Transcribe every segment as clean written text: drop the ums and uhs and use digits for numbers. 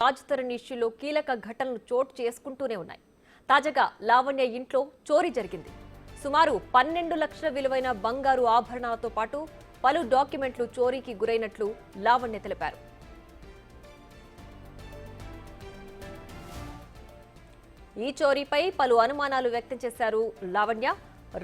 రాజ్ తరుణ్ ఇష్యూలో కీలక ఘటనలు చోటు చేసుకుంటూనే ఉన్నాయి. తాజాగా లావణ్య ఇంట్లో చోరీ జరిగింది. సుమారు 12 లక్షల విలువైన బంగారు ఆభరణాలతో పాటు పలు డాక్యుమెంట్లు చోరీకి గురైనట్లు లావణ్య తెలిపారు. ఈ చోరీపై పలు అనుమానాలు వ్యక్తం చేశారు లావణ్య.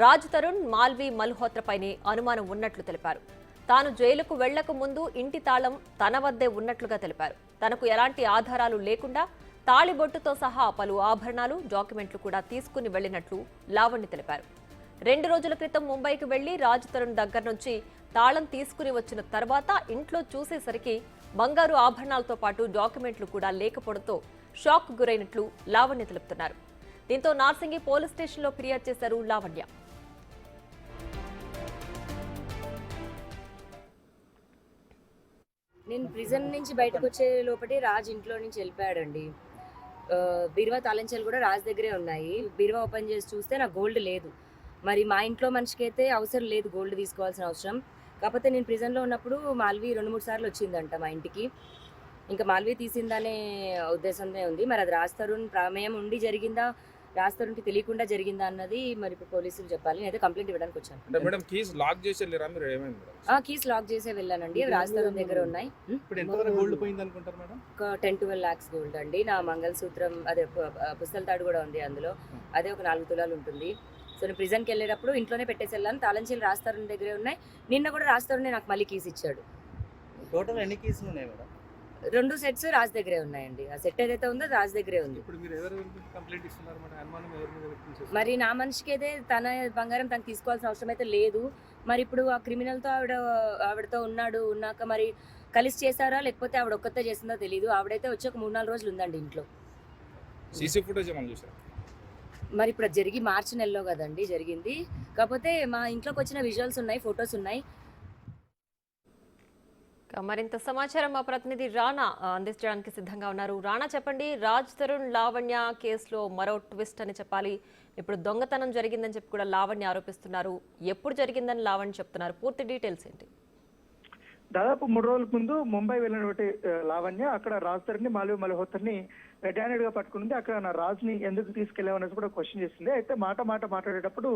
రాజ్ తరుణ్, మాల్వి మల్హోత్రపైనే అనుమానం ఉన్నట్లు తెలిపారు. తాను జైలుకు వెళ్లక ముందు ఇంటి తాళం తన వద్దే ఉన్నట్లుగా తెలిపారు. తనకు ఎలాంటి ఆధారాలు లేకుండా తాళిబొట్టుతో సహా పలు ఆభరణాలు, డాక్యుమెంట్లు కూడా తీసుకుని వెళ్లినట్లు లావణ్య తెలిపారు. 2 రోజుల క్రితం ముంబైకి వెళ్లి రాజ్ తరుణ్ దగ్గర నుంచి తాళం తీసుకుని వచ్చిన తర్వాత ఇంట్లో చూసేసరికి బంగారు ఆభరణాలతో పాటు డాక్యుమెంట్లు కూడా లేకపోవడంతో షాక్ గురైనట్లు లావణ్య తెలుపుతున్నారు. దీంతో నార్సింగి పోలీస్ స్టేషన్లో ఫిర్యాదు చేశారు లావణ్య. నేను ప్రిజన్ నుంచి బయటకు వచ్చే లోపటి రాజ్ ఇంట్లో నుంచి వెళ్ళిపోయాడండి. బీరువా తాళంచెలు కూడా రాజ్ దగ్గరే ఉన్నాయి. బీరువా ఓపెన్ చేసి చూస్తే నాకు గోల్డ్ లేదు. మరి మా ఇంట్లో మనిషికి అయితే అవసరం లేదు గోల్డ్ తీసుకోవాల్సిన అవసరం. కాకపోతే నేను ప్రిజన్లో ఉన్నప్పుడు మాల్వి 2-3 సార్లు వచ్చిందంట మా ఇంటికి. ఇంకా మాల్వి తీసిందనే ఉద్దేశంతో ఉంది. మరి అది రాజ్ తరుణ్ ప్రమేయం ఉండి జరిగిందా, రాజ్ తరుణ్కి తెలియకుండా జరిగిందా అన్నది మరి ఇప్పుడు పోలీసులు చెప్పాలి. నేనైతే కంప్లైంట్ ఇవ్వడానికి వచ్చాను. కీస్ లాక్ చేసే వెళ్ళానండి. రాజ్ తరుణ్ దగ్గర ఉన్నాయి. ఒక 10-12 lakhs గోల్డ్ అండి. నా మంగళసూత్రం, అదే పుస్తల తాడు కూడా ఉంది అందులో. అదే ఒక 4 తులాలు ఉంటుంది. సో నేను ప్రిజన్కి వెళ్ళేటప్పుడు ఇంట్లోనే పెట్టేసి వెళ్ళాను. తాళంచెలు రాజ్ తరుణ్ దగ్గరే ఉన్నాయి. నిన్న కూడా రాజ్ తరుణ్ నాకు మళ్ళీ కీస్ ఇచ్చాడు. టోటల్ ఎన్ని కీసులు ఉన్నాయి మేడం? 2 sets రాజ్ దగ్గరే ఉన్నాయండి. ఆ సెట్ ఏదైతే ఉందో రాజ్ దగ్గరే ఉంది. మరి నా మనిషికి అయితే తన బంగారం తనకు తీసుకోవాల్సిన అవసరం అయితే లేదు. మరి ఇప్పుడు ఆ క్రిమినల్తో ఆవిడతో ఉన్నాక మరి కలిసి చేశారా లేకపోతే ఆవిడ ఒక్కతే చేసిందో తెలియదు. ఆవిడైతే వచ్చి ఒక 3-4 రోజులు ఉందండి ఇంట్లో. మరి ఇప్పుడు జరిగి మార్చి నెలలో కదండి జరిగింది. కాకపోతే మా ఇంట్లోకి వచ్చిన విజువల్స్ ఉన్నాయి, ఫొటోస్ ఉన్నాయి. మరింత సమాచారం మా ప్రతినిధి రాణా అందించడానికి సిద్ధంగా ఉన్నారు. రాణా, చెప్పండి, రాజ్ తరుణ్ లావణ్య కేసులో మరో ట్విస్ట్ అని చెప్పాలి. ఇప్పుడు దొంగతనం జరిగిందని చెప్పి కూడా లావణ్య ఆరోపిస్తున్నారు. ఎప్పుడు జరిగిందని లావణ్య చెప్తున్నారు? పూర్తి డీటెయిల్స్ ఏంటి? దాదాపు 3 రోజుల ముందు ముంబై వెళ్ళినటువంటి లావణ్య అక్కడ రాజ్ తరుణ్ని, మాల్వి మల్హోత్రని రెడ్ హ్యాండెడ్ గా పట్టుకుంది. అక్కడ నా రాజ్ని ఎందుకు తీసుకెళ్లామనేసి కూడా క్వశ్చన్ చేసింది. అయితే మాట మాట్లాడేటప్పుడు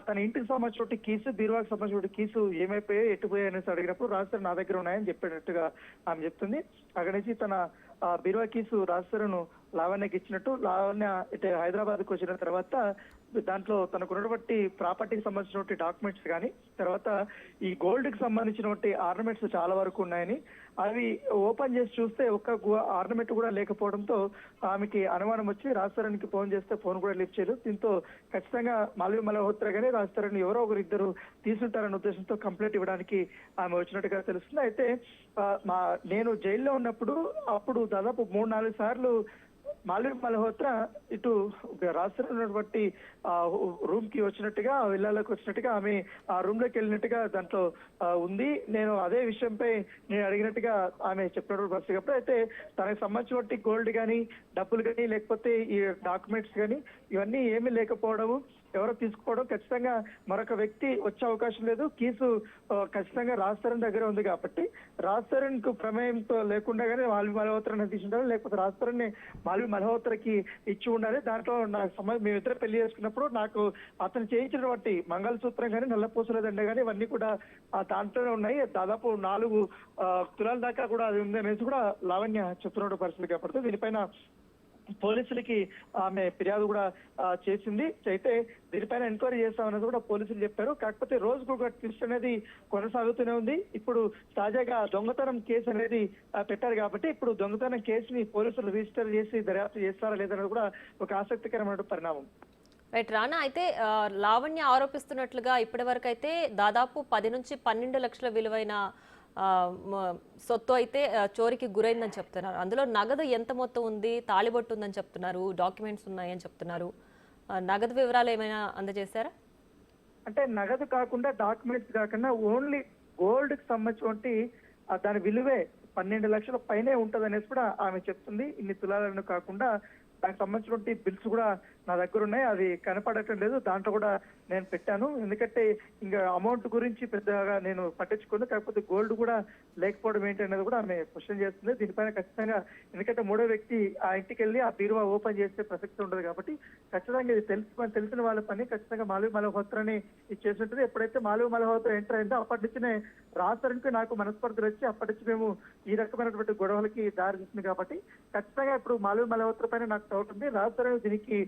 తన ఇంటికి సంబంధించిన కీసు, బీరువాకి సంబంధించిన కీసు ఏమైపోయాయి, ఎట్టుపోయాయి అనేసి అడిగినప్పుడు రాజ్ తరుణ్ నా దగ్గర ఉన్నాయని చెప్పేటట్టుగా ఆమె చెప్తుంది. అక్కడి నుంచి తన బీరువా కీసు రాజ్ తరుణ్ లావణ్యకి ఇచ్చినట్టు, లావణ్య ఇటు హైదరాబాద్కి వచ్చిన తర్వాత దాంట్లో తనకు ఉన్నటువంటి ప్రాపర్టీకి సంబంధించినటువంటి డాక్యుమెంట్స్ కానీ, తర్వాత ఈ గోల్డ్ కి సంబంధించినటువంటి ఆర్నమెంట్స్ చాలా వరకు ఉన్నాయని, అవి ఓపెన్ చేసి చూస్తే ఒక్క ఆర్నమెంట్ కూడా లేకపోవడంతో ఆమెకి అనుమానం వచ్చి రాజ్ తరుణ్కి ఫోన్ చేస్తే ఫోన్ కూడా లిఫ్ట్ చేయలేదు. దీంతో ఖచ్చితంగా మాల్వి మల్హోత్రా గానీ రాజ్ తరుణ్ ఎవరో ఒకరిద్దరు తీసుంటారన్న ఉద్దేశంతో కంప్లైంట్ ఇవ్వడానికి ఆమె వచ్చినట్టుగా తెలుస్తుంది. అయితే నేను జైల్లో ఉన్నప్పుడు అప్పుడు దాదాపు 3-4 సార్లు మాల్వి మల్హోత్రా ఇటు రాజ్ తరుణ్ ఉన్నటువంటి రూమ్ కి వచ్చినట్టుగా, విల్లాలోకి వచ్చినట్టుగా, ఆమె ఆ రూమ్ లోకి వెళ్ళినట్టుగా దాంట్లో ఉంది. నేను అదే విషయంపై నేను అడిగినట్టుగా ఆమె చెప్పినప్పుడు పరిస్థితి. అయితే తనకు సంబంధించినటువంటి గోల్డ్ కానీ, డబ్బులు కానీ, లేకపోతే ఈ డాక్యుమెంట్స్ కానీ ఇవన్నీ ఏమీ లేకపోవడము, ఎవరో తీసుకోవడం, ఖచ్చితంగా మరొక వ్యక్తి వచ్చే అవకాశం లేదు. కీసు ఖచ్చితంగా రాజ్ తరుణ్ దగ్గర ఉంది కాబట్టి రాజ్ తరుణ్ కు ప్రమేయంతో లేకుండానే మాల్వి మల్హోత్రాని తీసుంటారు, లేకపోతే రాజ్ తరుణ్ మాల్వి మల్హోత్రాకి ఇచ్చి ఉండాలి. దాంట్లో నాకు మేమిద్దరు పెళ్లి చేసుకున్నప్పుడు నాకు అతను చేయించినటువంటి మంగళసూత్రం కానీ, నల్లపూసల దండ కానీ ఇవన్నీ కూడా దాంట్లోనే ఉన్నాయి. దాదాపు 4 తులాల దాకా కూడా అది ఉంది అనేసి కూడా లావణ్య చెప్తున్న పరిస్థితి కాబట్టి దీనిపైన పోలీసులకి ఆమె ఫిర్యాదు కూడా చేసింది. అయితే దీనిపైన ఎంక్వైరీ చేస్తామన్నది కూడా పోలీసులు చెప్పారు. కాకపోతే రోజుకు ఒక ట్విస్ట్ అనేది కొనసాగుతూనే ఉంది. ఇప్పుడు తాజాగా దొంగతనం కేసు అనేది పెట్టారు కాబట్టి ఇప్పుడు దొంగతనం కేసుని పోలీసులు రిజిస్టర్ చేసి దర్యాప్తు చేస్తారా లేదన్నది కూడా ఒక ఆసక్తికరమైన పరిణామం. రైట్ రానా, అయితే లావణ్య ఆరోపిస్తున్నట్లుగా ఇప్పటి వరకు అయితే దాదాపు 10 నుంచి 12 లక్షల విలువైన సొత్తు అయితే చోరీకి గురైందని చెప్తున్నారు. అందులో నగదు ఎంత మొత్తం ఉంది, తాళిబొట్టు ఉందని చెప్తున్నారు, డాక్యుమెంట్స్ ఉన్నాయని చెప్తున్నారు. నగదు వివరాలు ఏమైనా అందజేశారా? అంటే నగదు కాకుండా, డాక్యుమెంట్స్ కాకుండా ఓన్లీ గోల్డ్ కి సంబంధించి దాని విలువే 12 లక్షల పైనే ఉంటది అనేసి కూడా ఆమె చెప్తుంది. ఇన్ని తులాలను కాకుండా దానికి సంబంధించినటువంటి బిల్స్ కూడా నా దగ్గర ఉన్నాయి, అది కనపడటం లేదు, దాంట్లో కూడా నేను పెట్టాను. ఎందుకంటే ఇంకా అమౌంట్ గురించి పెద్దగా నేను పట్టించుకోను, కాకపోతే గోల్డ్ కూడా లేకపోవడం ఏంటి అనేది కూడా ఆమె క్వశ్చన్ చేస్తుంది. దీనిపైన ఖచ్చితంగా, ఎందుకంటే మూడో వ్యక్తి ఆ ఇంటికి వెళ్ళి ఆ బీరువా ఓపెన్ చేసే ప్రసక్తి ఉండదు కాబట్టి ఖచ్చితంగా ఇది తెలిసిన వాళ్ళ పని. ఖచ్చితంగా మాల్వి మల్హోత్రాని ఇది చేసి ఉంటుంది. ఎప్పుడైతే మాల్వి మల్హోత్రా ఎంటర్ అయిందో అప్పటి నుంచినే రాజతరుణ్కి నాకు మనస్పర్ధలు వచ్చి అప్పటి నుంచి మేము ఈ రకమైనటువంటి గొడవలకి దారి తీస్తుంది కాబట్టి ఖచ్చితంగా ఇప్పుడు మాల్వి మల్హోత్రా పైన నాకు డౌట్ ఉంది. రాజతరుణ్ దీనికి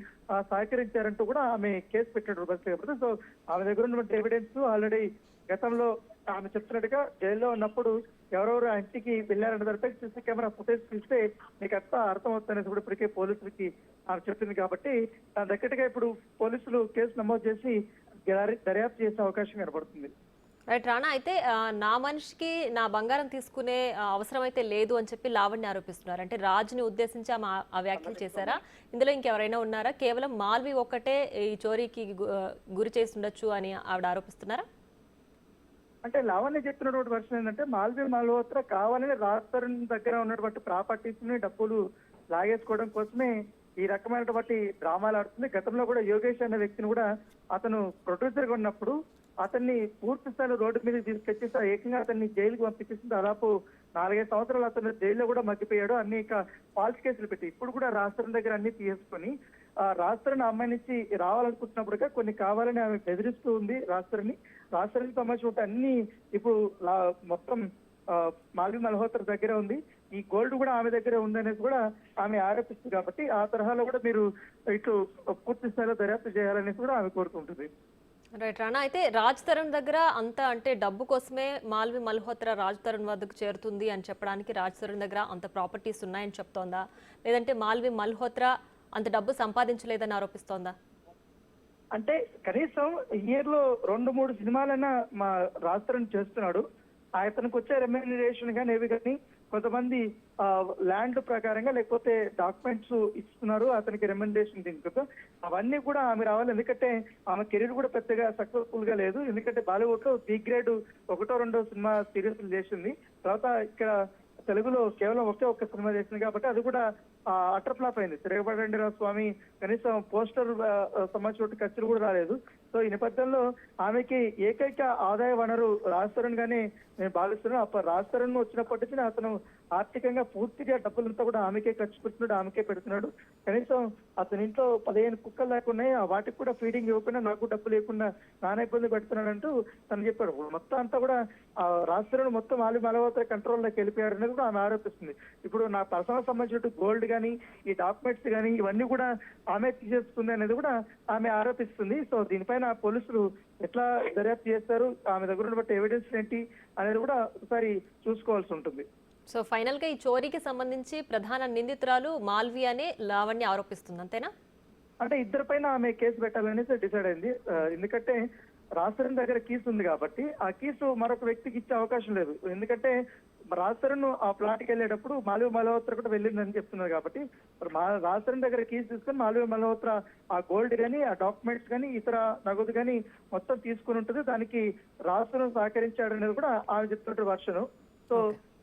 సహకరించారంటూ కూడా ఆమె కేసు పెట్టాడు బస్. సో ఆమె దగ్గర ఉన్నటువంటి ఎవిడెన్స్ ఆల్రెడీ గతంలో ఆమె చెప్తున్నట్టుగా జైల్లో ఉన్నప్పుడు ఎవరెవరు ఆ ఇంటికి వెళ్ళారన్న దానిపై సీసీ కెమెరా ఫుటేజ్ తీస్తే మీకు అంతా అర్థమవుతుందనేసి కూడా ఇప్పటికే పోలీసులకి ఆమె చెప్తుంది కాబట్టి దాని దగ్గరగా ఇప్పుడు పోలీసులు కేసు నమోదు చేసి దర్యాప్తు చేసే అవకాశం కనబడుతుంది. రైట్ రాణా, అయితే నా మనిషికి నా బంగారం తీసుకునే అవసరం అయితే లేదు అని చెప్పి లావణ్య ఆరోపిస్తున్నారు. అంటే రాజుని ఉద్దేశించి ఆమె ఆ వ్యాఖ్యలు చేశారా? ఇందులో ఇంకెవరైనా ఉన్నారా? కేవలం మాల్వి ఒక్కటే ఈ చోరీకి గురి చేసి ఉండొచ్చు అని ఆవిడ ఆరోపిస్తున్నారా? అంటే లావణ్య చెప్తున్నటువంటి వర్షన్ ఏంటంటే మాల్వి మల్హోత్రా కావాలని రాజతరుణ్ దగ్గర ఉన్నటువంటి ప్రాపర్టీస్ ని డబ్బులు లాగేసుకోవడం కోసమే ఈ రకమైనటువంటి డ్రామాలు ఆడుతుంది. గతంలో కూడా యోగేష్ అనే వ్యక్తిని కూడా అతను ప్రొడ్యూసర్ గా ఉన్నప్పుడు అతన్ని పూర్తి స్థాయిలో రోడ్డు మీద తీసుకొచ్చేసి ఏకంగా అతన్ని జైలుకి పంపించేసింది. దాదాపు 4-5 సంవత్సరాలు అతను జైల్లో కూడా మగ్గిపోయాడు. అన్ని ఫాల్స్ కేసులు పెట్టి ఇప్పుడు కూడా రాజతరుణ్ దగ్గర అన్ని తీసుకొని రాజతరుణ్ అమ్మాయి నుంచి రావాలనుకుంటున్నప్పుడుగా కొన్ని కావాలని ఆమె బెదిరిస్తూ ఉంది రాజతరుణ్ సంబంధించిన అన్ని ఇప్పుడు మొత్తం మాల్వి మల్హోత్రా దగ్గర ఉంది. ఈ గోల్డ్ కూడా ఆమె దగ్గర ఉందనేది కూడా ఆమె ఆరోపిస్తుంది కాబట్టి ఆ తరహాలో కూడా మీరు ఇటు పూర్తి స్థాయిలో దర్యాప్తు చేయాలనేసి కూడా ఆమె కోరుకుంటుంది. రైట్ రాణా, అయితే రాజ్ తరుణ్ దగ్గర అంత అంటే డబ్బు కోసమే మాల్వి మల్హోత్రా రాజ్ తరుణ్ వద్దకు చేరుతుంది అని చెప్పడానికి రాజ్ తరుణ్ దగ్గర అంత ప్రాపర్టీస్ ఉన్నాయని చెప్తోందా, లేదంటే మాల్వి మల్హోత్రా అంత డబ్బు సంపాదించలేదని ఆరోపిస్తోందా? అంటే కనీసం ఇయర్ లో 2-3 సినిమాలైనా మా రాజ్ తరుణ్ చేస్తున్నాడు. అతనికి వచ్చే రెమ్యూనరేషన్ కానీ ఏవి కానీ కొంతమంది ల్యాండ్ ప్రకారంగా లేకపోతే డాక్యుమెంట్స్ ఇస్తున్నారు అతనికి రెమ్యూనరేషన్ దీనికి. అవన్నీ కూడా ఆమె రావాలి. ఎందుకంటే ఆమె కెరీర్ కూడా పెద్దగా సక్సెస్ఫుల్ గా లేదు. ఎందుకంటే బాలీవుడ్ లో బి గ్రేడ్ 1-2 సినిమా సిరీస్లు చేసింది. తర్వాత ఇక్కడ తెలుగులో కేవలం ఒక్క సినిమా చేసింది కాబట్టి అది కూడా అటర్ ఫ్లాప్ అయింది. తిరగబడండి రా స్వామి కనీసం పోస్టర్ సంబంధించిన ఖర్చులు కూడా రాలేదు. సో ఈ నేపథ్యంలో ఆమెకి ఏకైక ఆదాయ వనరు రాజ్ తరుణ్ గానే నేను భావిస్తున్నాను. అప్పుడు రాజ్ తరుణ్ వచ్చినప్పటి నుంచి అతను ఆర్థికంగా పూర్తిగా డబ్బులంతా కూడా ఆమెకే ఖర్చు పెడుతున్నాడు, ఆమెకే పెడుతున్నాడు. కనీసం అతని ఇంట్లో 15 కుక్కలు లేకున్నాయి, వాటికి కూడా ఫీడింగ్ ఇవ్వకుండా నాకు డబ్బు లేకుండా నానా ఇబ్బంది పెడుతున్నాడు అంటూ తను చెప్పాడు. మొత్తం అంతా కూడా రాజ్ తరుణ్ మొత్తం మాల్వి మల్హోత్రా కంట్రోల్లోకి వెళ్ళిపోయారు అనేది కూడా ఆమె ఆరోపిస్తుంది. ఇప్పుడు నా పర్సనల్ సంబంధించిన గోల్డ్ కానీ ఈ డాక్యుమెంట్స్ కానీ ఇవన్నీ కూడా ఆమె తీసేస్తుంది అనేది కూడా ఆమె ఆరోపిస్తుంది. సో దీనిపైన పోలీసులు ఎట్లా దర్యాప్తు చేస్తారు, ఆమె దగ్గర ఉన్నటువంటి ఎవిడెన్స్ ఏంటి అనేది కూడా ఒకసారి చూసుకోవాల్సి ఉంటుంది. సో ఫైనల్ గా ఈ చోరీకి సంబంధించి ప్రధాన నిందితురాలు మాల్వి అనే లావణ్య ఆరోపిస్తుంది, అంతేనా? అంటే ఇద్దరిపైన ఆమె కేసు పెట్టాలనేసి డిసైడ్ అయింది. ఎందుకంటే రాజ్ తరుణ్ దగ్గర కీస్ ఉంది కాబట్టి ఆ కీసు మరొక వ్యక్తికి ఇచ్చే అవకాశం లేదు. ఎందుకంటే రాజ్ తరుణ్ ఆ ప్లాట్కి వెళ్ళేటప్పుడు మాల్వి మల్హోత్రా కూడా వెళ్ళిందని చెప్తున్నారు కాబట్టి రాజ్ తరుణ్ దగ్గర కీస్ తీసుకొని మాల్వి మల్హోత్రా ఆ గోల్డ్ కానీ ఆ డాక్యుమెంట్స్ కానీ ఇతర నగదు కానీ మొత్తం తీసుకుని ఉంటుంది. దానికి రాజ్ తరుణ్ సహకరించాడు అనేది కూడా ఆమె చెప్తున్నట్టు వర్షను. సో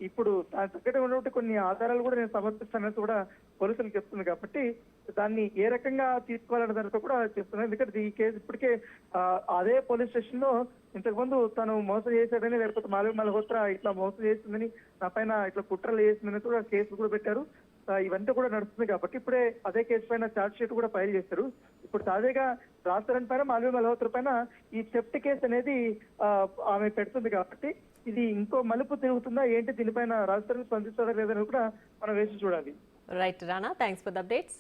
ఇప్పుడు దాని తగ్గట్టు ఉన్నటువంటి కొన్ని ఆధారాలు కూడా నేను సమర్పిస్తానని కూడా పోలీసులు చెప్తుంది కాబట్టి దాన్ని ఏ రకంగా తీసుకోవాలనే దానితో కూడా చెప్తున్నాను. ఎందుకంటే ఈ కేసు ఇప్పటికే అదే పోలీస్ స్టేషన్ లో ఇంతకుముందు తను మోసం చేశాడని లేకపోతే మాల్వి మల్హోత్రా ఇట్లా మోసం చేసిందని నా పైన ఇట్లా కుట్రలు చేసిందని కూడా కేసులు కూడా పెట్టారు. ఇవంతా కూడా నడుస్తుంది కాబట్టి ఇప్పుడే అదే కేసు పైన ఛార్జ్ షీట్ కూడా ఫైల్ చేశారు. ఇప్పుడు తాజాగా రాజ్ తరుణ్ పైన మాల్వి మల్హోత్రా పైన ఈ థెఫ్ట్ కేసు అనేది ఆమె పెడుతుంది కాబట్టి ఇది ఇంకో మలుపు తిరుగుతుందా ఏంటి, దీనిపైన రాజ్ తరుణ్ స్పందిస్తారా లేదని కూడా మనం వేసి చూడాలి. Right Rana, thanks for the updates.